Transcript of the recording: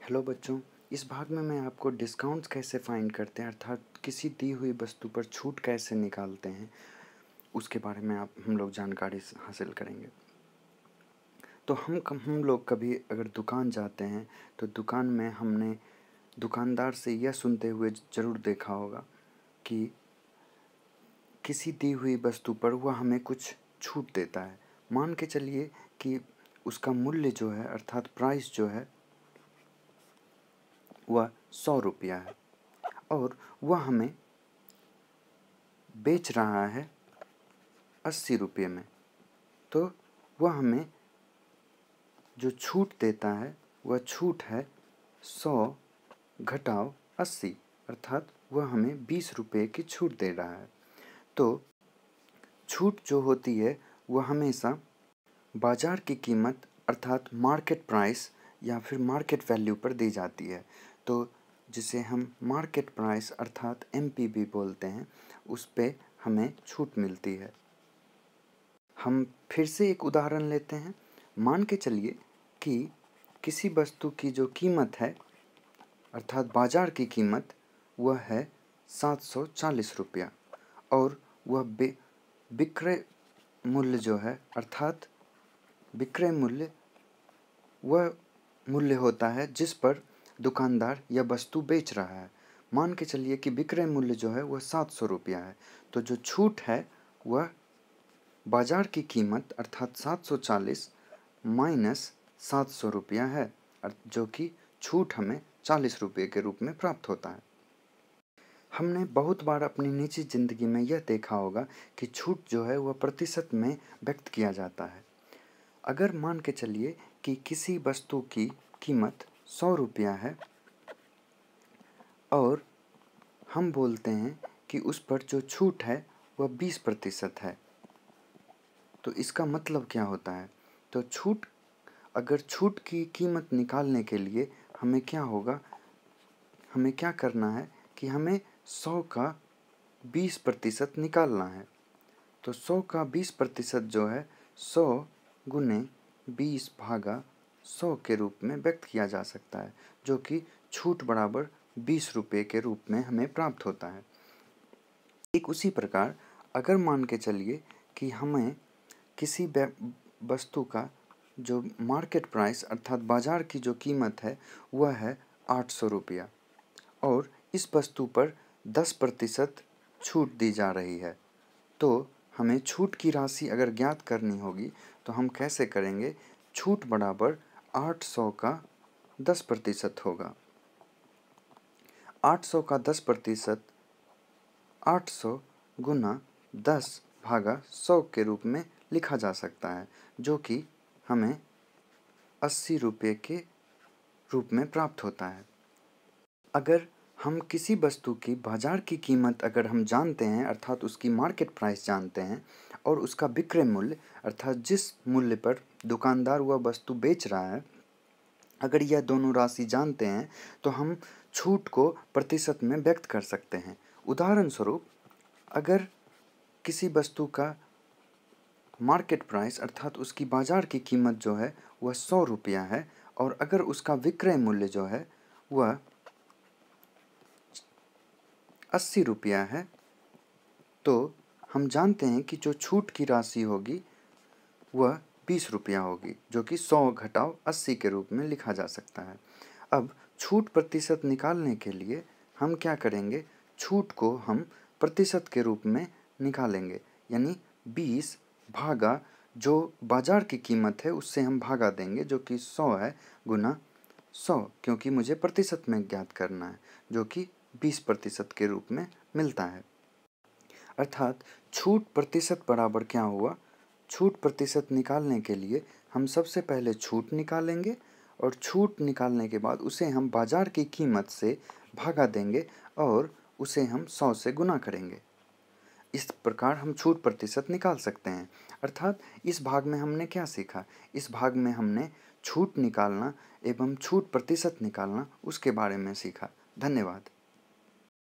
Hello बच्चों, इस भाग में मैं आपको डिस्काउंट्स कैसे फाइंड करते हैं अर्थात किसी दी हुई वस्तु पर छूट कैसे निकालते हैं उसके बारे में हम लोग जानकारी हासिल करेंगे। तो हम लोग कभी अगर दुकान जाते हैं तो दुकान में हमने दुकानदार से यह सुनते हुए ज़रूर देखा होगा कि किसी दी हुई वस्तु पर वह हमें कुछ छूट देता है। मान के चलिए कि उसका मूल्य जो है अर्थात प्राइस जो है वह 100 रुपया है और वह हमें बेच रहा है 80 रुपये में। तो वह हमें जो छूट देता है वह छूट है 100 घटाव 80 अर्थात वह हमें 20 रुपये की छूट दे रहा है। तो छूट जो होती है वह हमेशा बाज़ार की कीमत अर्थात मार्केट प्राइस या फिर मार्केट वैल्यू पर दी जाती है। तो जिसे हम मार्केट प्राइस अर्थात MPV बोलते हैं, उस पे हमें छूट मिलती है। हम फिर से एक उदाहरण लेते हैं। मान के चलिए कि किसी वस्तु की जो कीमत है अर्थात बाज़ार की कीमत वह है 740 रुपया और वह विक्रय मूल्य जो है अर्थात विक्रय मूल्य वह मूल्य होता है जिस पर दुकानदार यह वस्तु बेच रहा है। मान के चलिए कि विक्रय मूल्य जो है वह 700 रुपया है। तो जो छूट है वह बाज़ार की कीमत अर्थात 740 माइनस 700 रुपया है, जो कि छूट हमें 40 रुपये के रूप में प्राप्त होता है। हमने बहुत बार अपनी निजी ज़िंदगी में यह देखा होगा कि छूट जो है वह प्रतिशत में व्यक्त किया जाता है। अगर मान के चलिए कि किसी वस्तु की कीमत 100 रुपया है और हम बोलते हैं कि उस पर जो छूट है वह 20% है, तो इसका मतलब क्या होता है? तो अगर छूट की कीमत निकालने के लिए हमें क्या होगा, हमें क्या करना है कि हमें 100 का 20% निकालना है। तो 100 का 20% जो है 100 गुने 20 भागा 100 के रूप में व्यक्त किया जा सकता है, जो कि छूट बराबर 20 रुपये के रूप में हमें प्राप्त होता है। ठीक उसी प्रकार अगर मान के चलिए कि हमें किसी वस्तु का जो मार्केट प्राइस अर्थात बाज़ार की जो कीमत है वह है 800 रुपया और इस वस्तु पर 10% छूट दी जा रही है। तो हमें छूट की राशि अगर ज्ञात करनी होगी तो हम कैसे करेंगे? छूट बराबर 800 का 10% होगा। 800 का 10% 800 गुना 10 भागा 100 के रूप में लिखा जा सकता है, जो कि हमें 80 रुपये के रूप में प्राप्त होता है। अगर हम किसी वस्तु की बाज़ार की कीमत अगर हम जानते हैं अर्थात उसकी मार्केट प्राइस जानते हैं और उसका विक्रय मूल्य अर्थात जिस मूल्य पर दुकानदार वह वस्तु बेच रहा है, अगर यह दोनों राशि जानते हैं तो हम छूट को प्रतिशत में व्यक्त कर सकते हैं। उदाहरण स्वरूप अगर किसी वस्तु का मार्केट प्राइस अर्थात उसकी बाज़ार की कीमत जो है वह 100 रुपया है और अगर उसका विक्रय मूल्य जो है वह 80 रुपया है, तो हम जानते हैं कि जो छूट की राशि होगी वह 20 रुपया होगी, जो कि 100 घटाव 80 के रूप में लिखा जा सकता है। अब छूट प्रतिशत निकालने के लिए हम क्या करेंगे? छूट को हम प्रतिशत के रूप में निकालेंगे, यानी 20 भागा जो बाज़ार की कीमत है उससे हम भागा देंगे, जो कि 100 है, गुना 100, क्योंकि मुझे प्रतिशत में ज्ञात करना है, जो कि 20% के रूप में मिलता है। अर्थात छूट प्रतिशत बराबर क्या हुआ? छूट प्रतिशत निकालने के लिए हम सबसे पहले छूट निकालेंगे और छूट निकालने के बाद उसे हम बाज़ार की कीमत से भागा देंगे और उसे हम 100 से गुना करेंगे। इस प्रकार हम छूट प्रतिशत निकाल सकते हैं। अर्थात इस भाग में हमने क्या सीखा? इस भाग में हमने छूट निकालना एवं छूट प्रतिशत निकालना उसके बारे में सीखा। धन्यवाद।